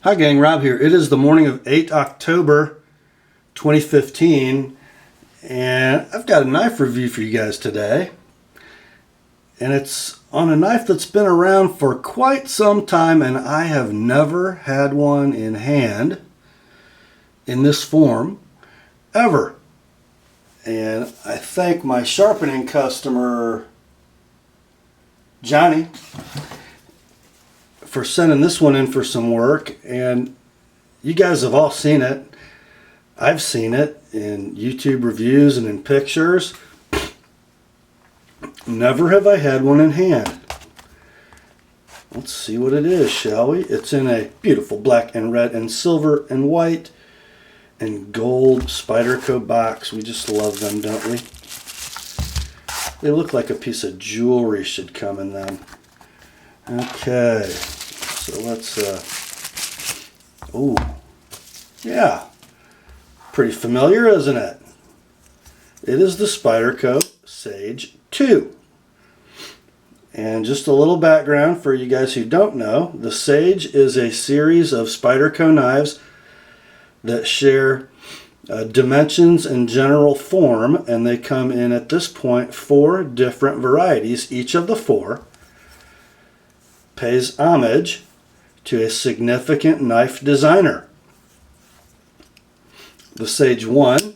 Hi gang, Rob here. It is the morning of 8 October 2015 and I've got a knife review for you guys today. And it's on a knife that's been around for quite some time and I have never had one in hand in this form ever. And I thank my sharpening customer Johnny for sending this one in for some work, and you guys have all seen it. I've seen it in YouTube reviews and in pictures. Never have I had one in hand. Let's see what it is, shall we? It's in a beautiful black and red and silver and white and gold Spyderco box. We just love them, don't we? They look like a piece of jewelry should come in them. Okay, so let's, oh, yeah, pretty familiar, isn't it? It is the Spyderco Sage 2. And just a little background for you guys who don't know, the Sage is a series of Spyderco knives that share dimensions and general form, and they come in, at this point, 4 different varieties. Each of the 4 pays homage to a significant knife designer. The Sage 1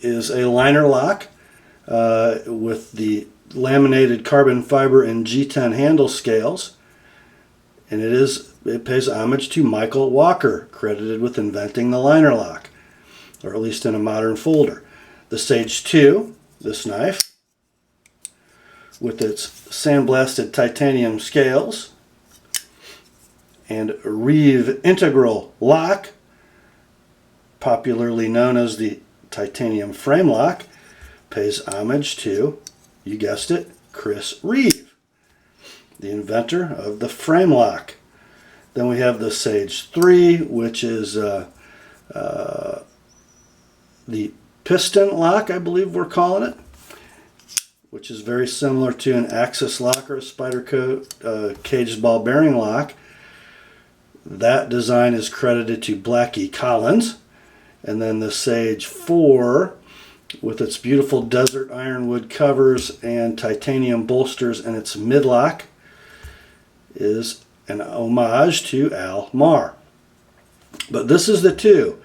is a liner lock with the laminated carbon fiber and G10 handle scales, and it pays homage to Michael Walker, credited with inventing the liner lock, or at least in a modern folder. The Sage 2, this knife, with its sandblasted titanium scales and Reeve Integral Lock, popularly known as the titanium frame lock, pays homage to, you guessed it, Chris Reeve, the inventor of the frame lock. Then we have the Sage 3, which is the piston lock, I believe we're calling it, which is very similar to an axis lock or a Spyderco caged ball bearing lock. That design is credited to Blackie Collins. And then the Sage 4, with its beautiful desert ironwood covers and titanium bolsters and its midlock, is an homage to Al Marr. But this is the 2.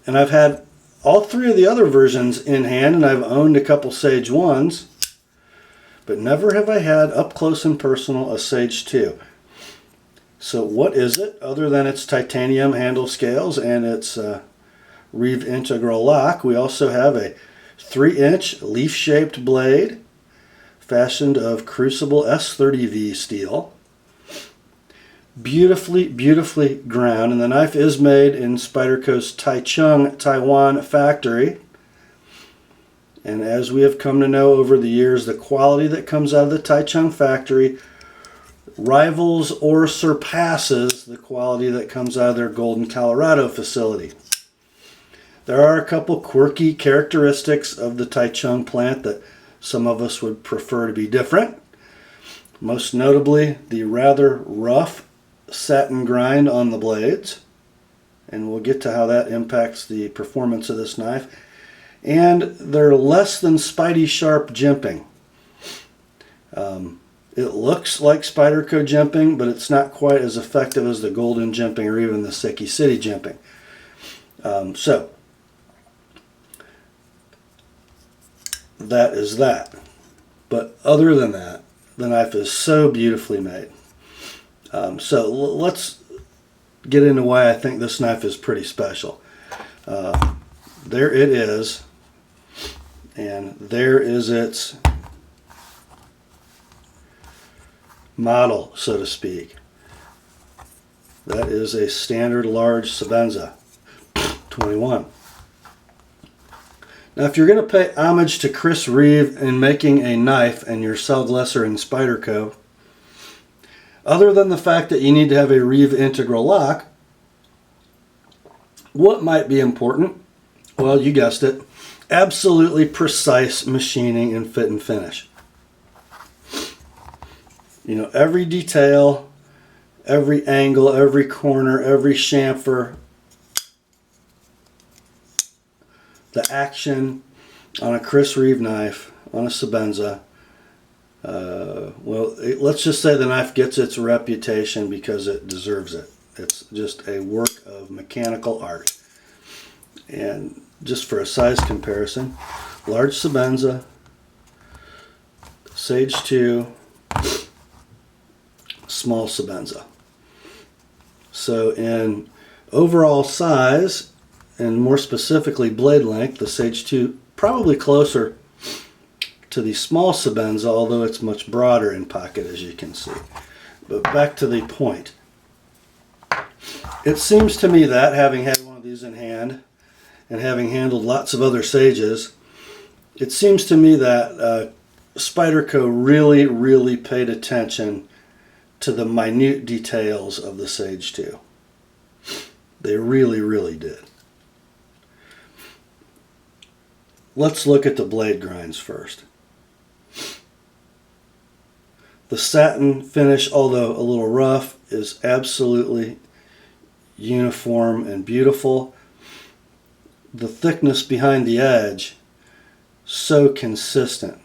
And I've had all 3 of the other versions in hand, and I've owned a couple Sage 1s, but never have I had up close and personal a Sage 2. So what is it other than its titanium handle scales and its Reeve Integral Lock? We also have a 3-inch leaf-shaped blade fashioned of crucible S30V steel. Beautifully ground, and the knife is made in Spyderco's Taichung, Taiwan factory. And as we have come to know over the years, the quality that comes out of the Taichung factory rivals or surpasses the quality that comes out of their Golden, Colorado facility. There are a couple quirky characteristics of the Taichung plant that some of us would prefer to be different. Most notably, the rather rough satin grind on the blades, and we'll get to how that impacts the performance of this knife. And they're less than Spidey sharp jimping. It looks like Spyderco jimping, but it's not quite as effective as the golden jimping or even the Seki City jimping. So that is that. But other than that, the knife is so beautifully made. So let's get into why I think this knife is pretty special. There it is, and there is its model, so to speak. That is a standard large Sabenza 21. Now, if you're going to pay homage to Chris Reeve in making a knife and you're Selglesser in Spyderco, other than the fact that you need to have a Reeve Integral Lock, what might be important? Well, you guessed it, absolutely precise machining and fit and finish. You know, every detail, every angle, every corner, every chamfer. The action on a Chris Reeve knife, on a Sebenza. Well, let's just say the knife gets its reputation because it deserves it. It's just a work of mechanical art. And just for a size comparison, large Sebenza, Sage 2, small Sebenza. So in overall size, and more specifically blade length, the Sage 2 probably closer to the small Sebenza, although it's much broader in pocket, as you can see. But back to the point. It seems to me that, having had one of these in hand and having handled lots of other Sages, it seems to me that Spyderco really paid attention to the minute details of the Sage 2. They really did. Let's look at the blade grinds first. The satin finish, although a little rough, is absolutely uniform and beautiful. The thickness behind the edge, so consistent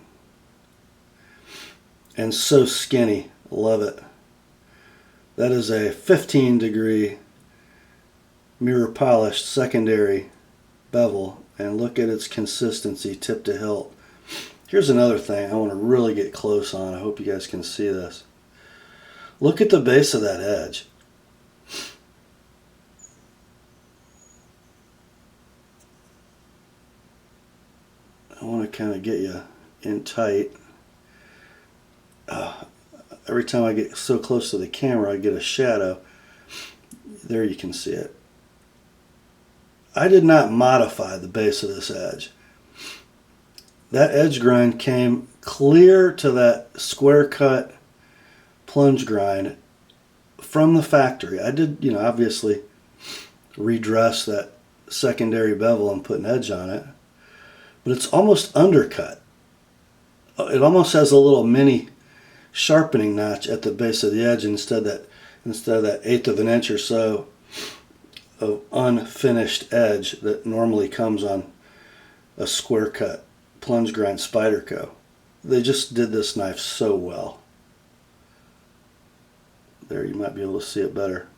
and so skinny. Love it. That is a 15-degree mirror polished secondary bevel, and look at its consistency tip to hilt. Here's another thing I want to really get close on. I hope you guys can see this. Look at the base of that edge. I want to kind of get you in tight. Every time I get so close to the camera, I get a shadow. There you can see it. I did not modify the base of this edge. That edge grind came clear to that square cut plunge grind from the factory. I did, obviously redress that secondary bevel and put an edge on it, but it's almost undercut. It almost has a little mini sharpening notch at the base of the edge instead of that eighth of an inch or so of unfinished edge that normally comes on a square cut plunge grind Spyderco. They just did this knife so well. There, you might be able to see it better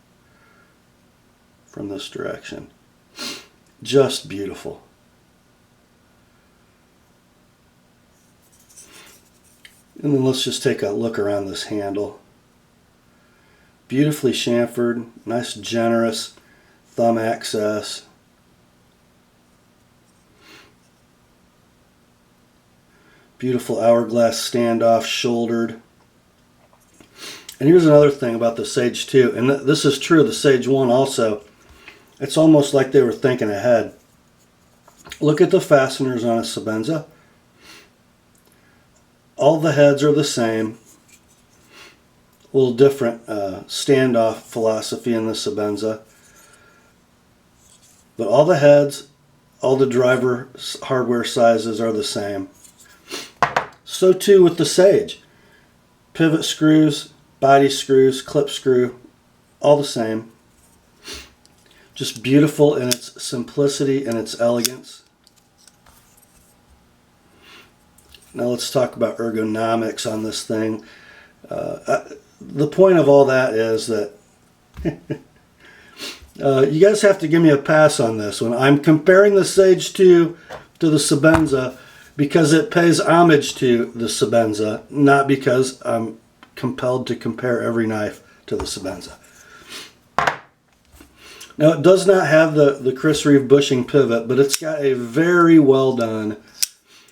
from this direction. Just beautiful. And then let's just take a look around this handle. Beautifully chamfered, nice generous thumb access. Beautiful hourglass standoff, shouldered. And here's another thing about the Sage 2, and this is true of the Sage 1 also. It's almost like they were thinking ahead. Look at the fasteners on a Sebenza. All the heads are the same. A little different standoff philosophy in the Sebenza. But all the heads, all the driver hardware sizes are the same. So too with the Sage. Pivot screws, body screws, clip screw, all the same. Just beautiful in its simplicity and its elegance. Now let's talk about ergonomics on this thing. The point of all that is that you guys have to give me a pass on this one. I'm comparing the Sage 2 to the Sebenza because it pays homage to the Sebenza, not because I'm compelled to compare every knife to the Sebenza. Now it does not have the Chris Reeve bushing pivot, but it's got a very well done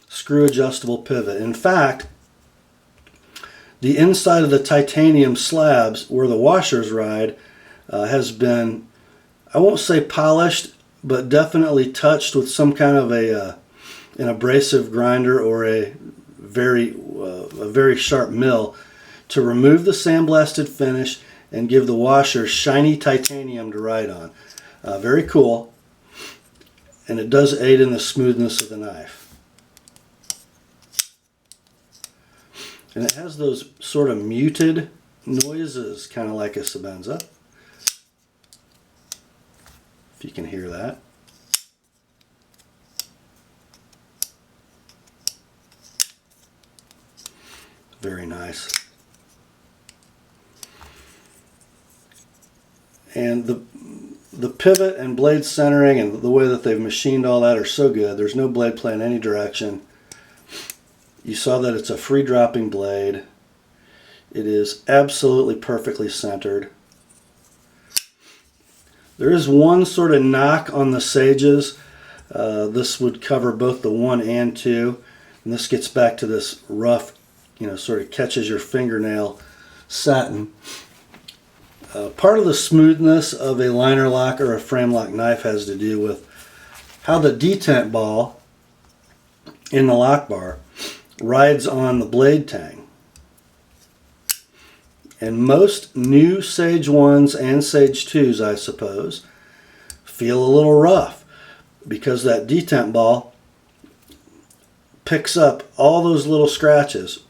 screw adjustable pivot. In fact, the inside of the titanium slabs where the washers ride has been, I won't say polished, but definitely touched with some kind of an abrasive grinder or a very sharp mill to remove the sandblasted finish and give the washer shiny titanium to ride on. Very cool, and it does aid in the smoothness of the knife. And it has those sort of muted noises kind of like a Sebenza, if you can hear that. Very nice. And the pivot and blade centering and the way that they've machined all that are so good. There's no blade play in any direction. You saw that it's a free dropping blade. It is absolutely perfectly centered. There is one sort of knock on the Sages. This would cover both the 1 and 2. And this gets back to this rough, sort of catches your fingernail satin. Part of the smoothness of a liner lock or a frame lock knife has to do with how the detent ball in the lock bar rides on the blade tang. And most new Sage 1s and Sage 2s, I suppose, feel a little rough because that detent ball picks up all those little scratches,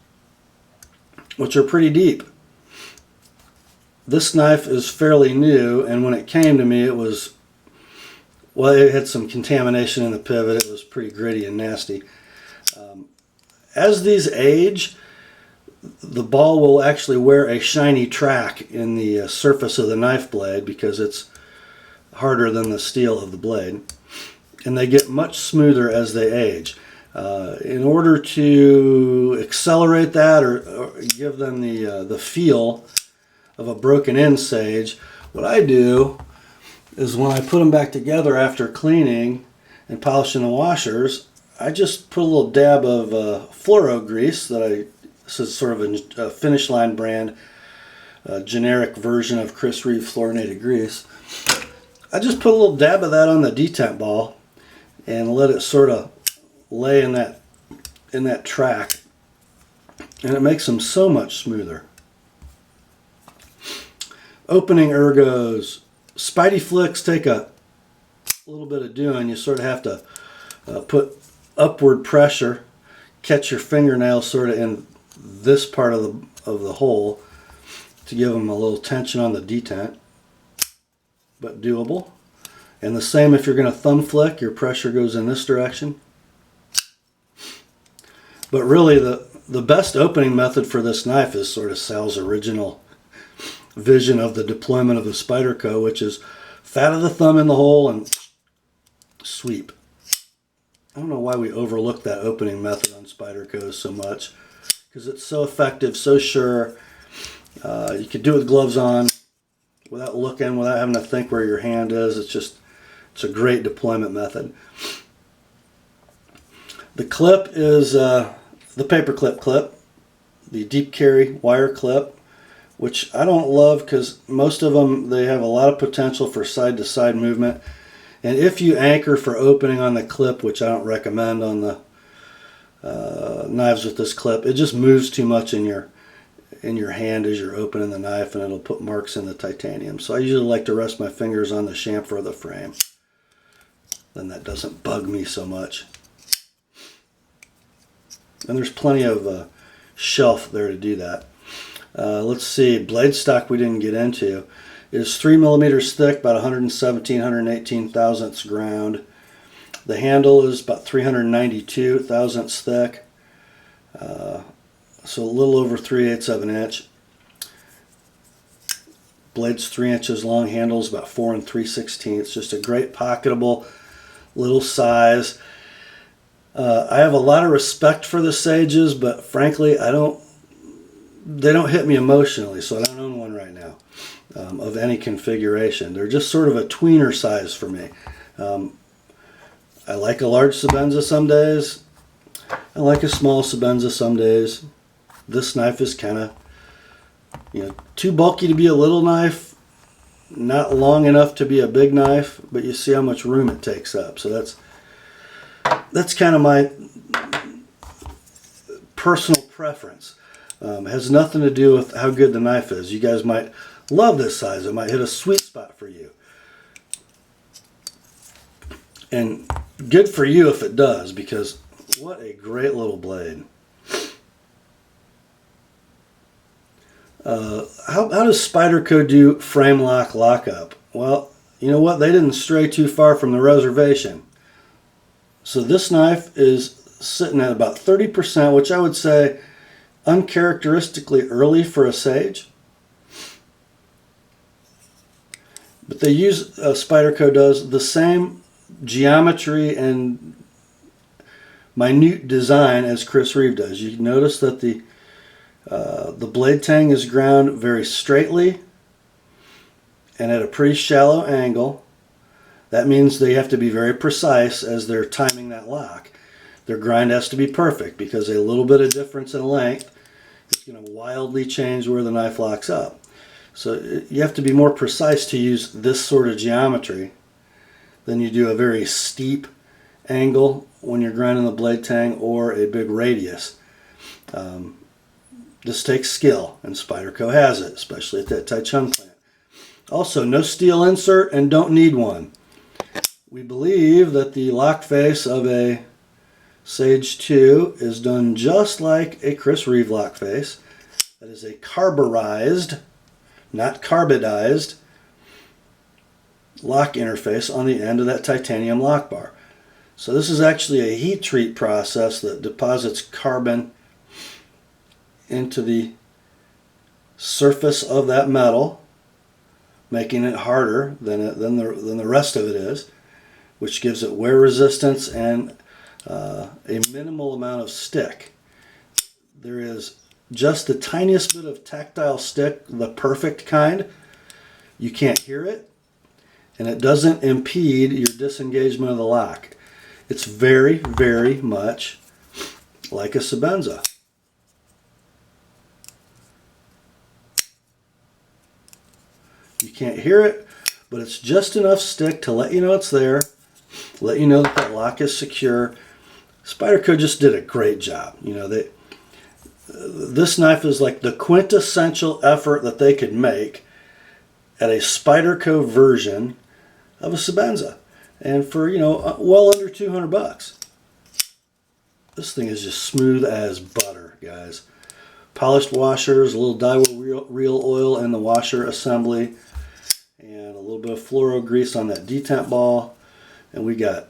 which are pretty deep. This knife is fairly new, and when it came to me, it had some contamination in the pivot. It was pretty gritty and nasty. As these age, the ball will actually wear a shiny track in the surface of the knife blade because it's harder than the steel of the blade. And they get much smoother as they age. In order to accelerate that or give them the feel of a broken in Sage, what I do is when I put them back together after cleaning and polishing the washers, I just put a little dab of fluoro grease this is sort of a Finish Line brand, generic version of Chris Reeve fluorinated grease. I just put a little dab of that on the detent ball and let it sort of lay in that track, and it makes them so much smoother. Opening ergos, Spidey flicks take a little bit of doing. You sort of have to put upward pressure, catch your fingernail sort of in this part of the hole to give them a little tension on the detent, but doable. And the same if you're going to thumb flick, your pressure goes in this direction. But really the best opening method for this knife is sort of Sal's original vision of the deployment of the Spyderco, which is fat of the thumb in the hole and sweep. I don't know why we overlook that opening method on Spyderco so much, because it's so effective, so sure. You could do it with gloves on, without looking, without having to think where your hand is. It's a great deployment method. The clip is the paperclip clip, the deep carry wire clip, which I don't love because most of them, they have a lot of potential for side-to-side movement. And if you anchor for opening on the clip, which I don't recommend on the knives with this clip, it just moves too much in your hand as you're opening the knife, and it'll put marks in the titanium. So I usually like to rest my fingers on the chamfer of the frame. Then that doesn't bug me so much. And there's plenty of shelf there to do that. Let's see, blade stock we didn't get into. It is 3 millimeters thick, about 117, 118 thousandths ground. The handle is about 392 thousandths thick, so a little over 3/8 of an inch. Blade's 3 inches long, handle's about 4 3/16. Just a great pocketable little size. I have a lot of respect for the Sages, but frankly, they don't hit me emotionally, so I don't own one right now of any configuration. They're just sort of a tweener size for me. I like a large Sebenza some days. I like a small Sebenza some days. This knife is kind of, too bulky to be a little knife, not long enough to be a big knife, but you see how much room it takes up. So that's kind of my personal preference. It has nothing to do with how good the knife is. You guys might love this size. It might hit a sweet spot for you. And good for you if it does, because what a great little blade. How does Spyderco do frame lock lockup? Well, you know what? They didn't stray too far from the reservation. So this knife is sitting at about 30%, which I would say uncharacteristically early for a Sage. But they use, Spyderco does the same geometry and minute design as Chris Reeve does. You notice that the blade tang is ground very straightly and at a pretty shallow angle. That means they have to be very precise as they're timing that lock. Their grind has to be perfect because a little bit of difference in length is going to wildly change where the knife locks up. So you have to be more precise to use this sort of geometry than you do a very steep angle when you're grinding the blade tang or a big radius. This takes skill, and Spyderco has it, especially at that Taichung plant. Also, no steel insert and don't need one. We believe that the lock face of a Sage 2 is done just like a Chris Reeve lock face. That is a carburized, not carbidized, lock interface on the end of that titanium lock bar. So this is actually a heat treat process that deposits carbon into the surface of that metal, making it harder than the rest of it is, which gives it wear resistance and a minimal amount of stick. There is just the tiniest bit of tactile stick, the perfect kind. You can't hear it, and it doesn't impede your disengagement of the lock. It's very, very much like a Sebenza. You can't hear it, but it's just enough stick to let you know it's there, let you know that that lock is secure. Spyderco just did a great job. You know, this knife is like the quintessential effort that they could make at a Spyderco version of a Sebenza, and for, you know, well under 200 bucks. This thing is just smooth as butter, guys. Polished washers, a little Daiwa reel oil in the washer assembly, and a little bit of fluoro grease on that detent ball, and we got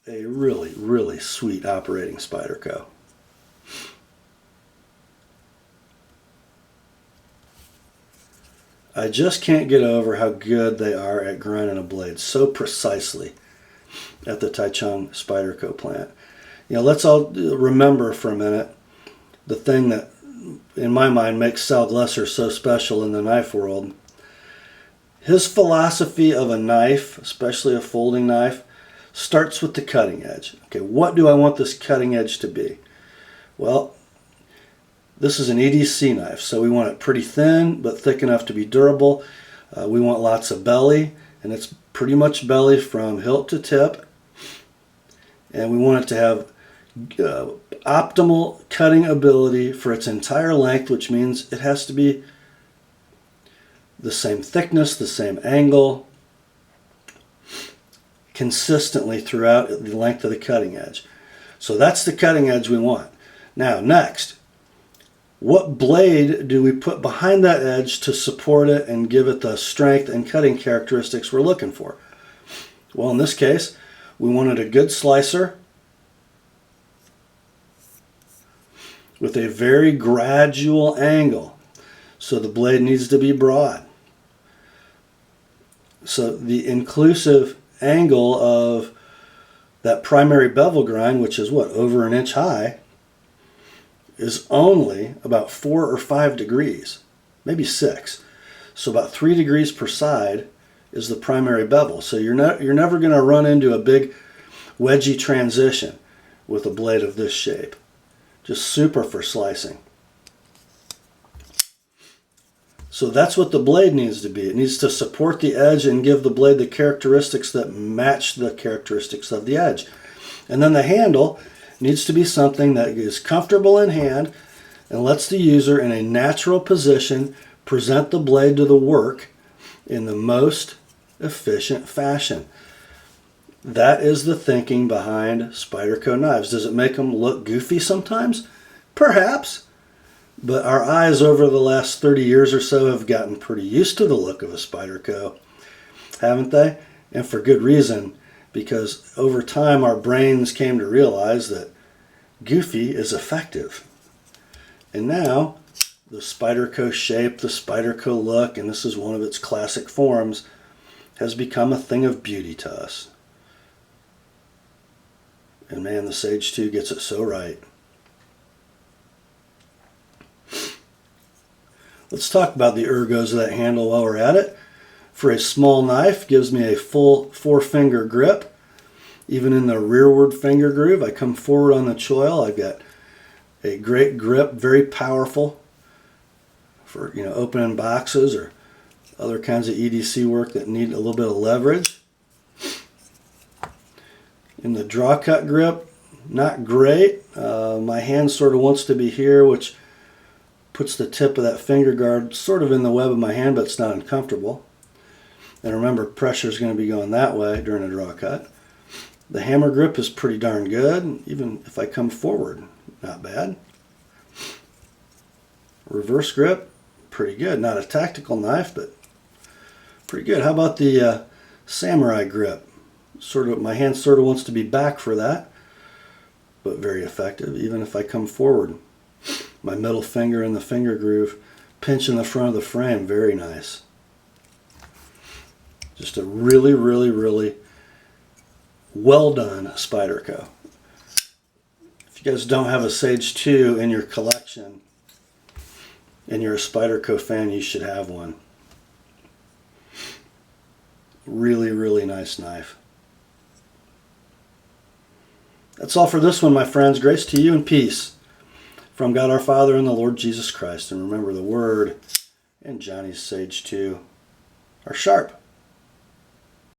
a really, really sweet operating Spyderco. I just can't get over how good they are at grinding a blade so precisely at the Taichung Spyderco plant. You know, let's all remember for a minute the thing that, in my mind, makes Sal Glesser so special in the knife world. His philosophy of a knife, especially a folding knife, starts with the cutting edge. Okay, what do I want this cutting edge to be? Well, this is an EDC knife, so we want it pretty thin but thick enough to be durable. We want lots of belly, and it's pretty much belly from hilt to tip. And we want it to have optimal cutting ability for its entire length, which means it has to be the same thickness, the same angle, consistently throughout the length of the cutting edge. So that's the cutting edge we want. Now, next, what blade do we put behind that edge to support it and give it the strength and cutting characteristics we're looking for? Well, in this case, we wanted a good slicer with a very gradual angle. So the blade needs to be broad. So the inclusive angle of that primary bevel grind, which is what, over an inch high, is only about 4 or 5 degrees, maybe 6. So about 3 degrees per side is the primary bevel. So you're never going to run into a big wedgy transition with a blade of this shape. Just super for slicing. So that's what the blade needs to be. It needs to support the edge and give the blade the characteristics that match the characteristics of the edge. And then the handle needs to be something that is comfortable in hand and lets the user in a natural position present the blade to the work in the most efficient fashion. That is the thinking behind Spyderco knives. Does it make them look goofy sometimes? Perhaps. But our eyes over the last 30 years or so have gotten pretty used to the look of a Spyderco, haven't they? And for good reason, because over time our brains came to realize that goofy is effective. And now the Spyderco shape, the Spyderco look, and this is one of its classic forms, has become a thing of beauty to us. And man, the Sage 2 gets it so right. Let's talk about the ergos of that handle while we're at it. For a small knife, gives me a full 4-finger grip. Even in the rearward finger groove, I come forward on the choil. I've got a great grip, very powerful for opening boxes or other kinds of EDC work that need a little bit of leverage. In the draw cut grip, not great. My hand sort of wants to be here, which puts the tip of that finger guard sort of in the web of my hand, but it's not uncomfortable. And remember, pressure is going to be going that way during a draw cut. The hammer grip is pretty darn good, even if I come forward, not bad. Reverse grip, pretty good. Not a tactical knife, but pretty good. How about the samurai grip? My hand sort of wants to be back for that, but very effective, even if I come forward. My middle finger in the finger groove, pinch in the front of the frame, very nice. Just a really, really, really well done Spyderco. If you guys don't have a Sage 2 in your collection and you're a Spyderco fan, you should have one. Really, really nice knife. That's all for this one, my friends. Grace to you and peace from God our Father and the Lord Jesus Christ. And remember, the Word and Johnny's Sage 2 are sharp.